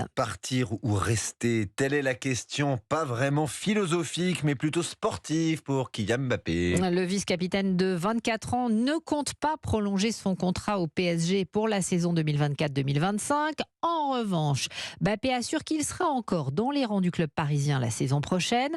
Lille. Partir ou rester, telle est la question, pas vraiment philosophique, mais plutôt sportive pour Kylian Mbappé. Le vice-capitaine de 24 ans ne compte pas prolonger son contrat au PSG pour la saison 2024-2025. En revanche, Mbappé assure qu'il sera encore dans les rangs du club parisien la saison prochaine.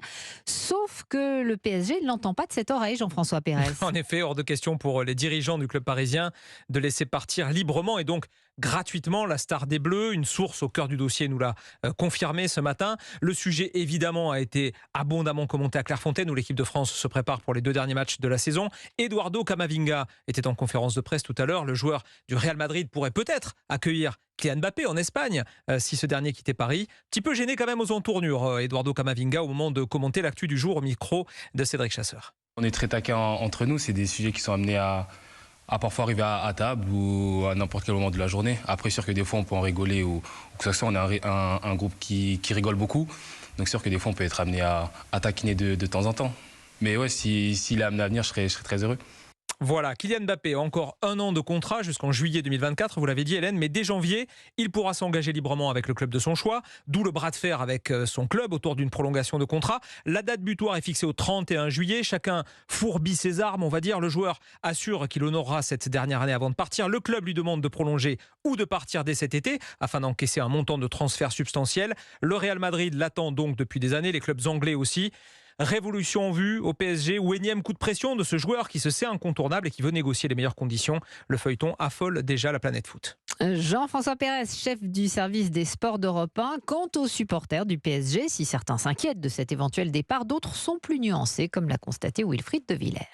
Sauf que le PSG ne l'entend pas de cette oreille, Jean-François Pérez. En effet, hors de question pour les dirigeants du club parisien de laisser partir librement et donc gratuitement la star des Bleus. Une source au cœur du dossier nous l'a confirmé ce matin. Le sujet, évidemment, a été abondamment commenté à Clairefontaine où l'équipe de France se prépare pour les 2 derniers matchs de la saison. Eduardo Camavinga était en conférence de presse tout à l'heure. Le joueur du Real Madrid pourrait peut-être accueillir Kylian Mbappé en Espagne si ce dernier quittait Paris. Petit peu gêné quand même aux entournures, Eduardo Camavinga, au moment de commenter l'actu du jour au micro de Cédric Chasseur. On est très taquins entre nous, c'est des sujets qui sont amenés à parfois arriver à table ou à n'importe quel moment de la journée. Après, sûr que des fois on peut en rigoler ou que ce soit on est un groupe qui rigole beaucoup. Donc sûr que des fois on peut être amené à taquiner de temps en temps. Mais ouais, s'il est amené à venir, je serais très heureux. Voilà, Kylian Mbappé a encore 1 an de contrat jusqu'en juillet 2024, vous l'avez dit Hélène, mais dès janvier, il pourra s'engager librement avec le club de son choix, d'où le bras de fer avec son club autour d'une prolongation de contrat. La date butoir est fixée au 31 juillet, chacun fourbit ses armes, on va dire. Le joueur assure qu'il honorera cette dernière année avant de partir. Le club lui demande de prolonger ou de partir dès cet été, afin d'encaisser un montant de transfert substantiel. Le Real Madrid l'attend donc depuis des années, les clubs anglais aussi. Révolution en vue au PSG ou énième coup de pression de ce joueur qui se sait incontournable et qui veut négocier les meilleures conditions. Le feuilleton affole déjà la planète foot. Jean-François Pérez, chef du service des sports d'Europe 1. Quant aux supporters du PSG, si certains s'inquiètent de cet éventuel départ, d'autres sont plus nuancés, comme l'a constaté Wilfried de Villers.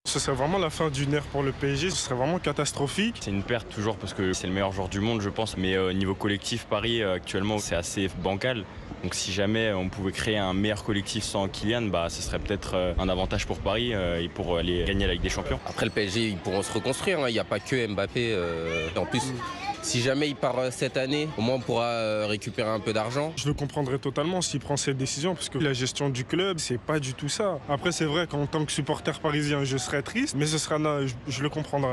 Ce serait vraiment la fin d'une ère pour le PSG, ce serait vraiment catastrophique. C'est une perte toujours parce que c'est le meilleur joueur du monde je pense, mais au niveau collectif Paris actuellement c'est assez bancal. Donc si jamais on pouvait créer un meilleur collectif sans Kylian, ce serait peut-être un avantage pour Paris et pour aller gagner la Ligue des Champions. Après le PSG ils pourront se reconstruire, il n'y a pas que Mbappé. En plus si jamais il part cette année, au moins on pourra récupérer un peu d'argent. Je le comprendrais totalement s'il prend cette décision parce que la gestion du club c'est pas du tout ça. Après c'est vrai qu'en tant que supporter parisien je serais triste, mais je le comprendrai.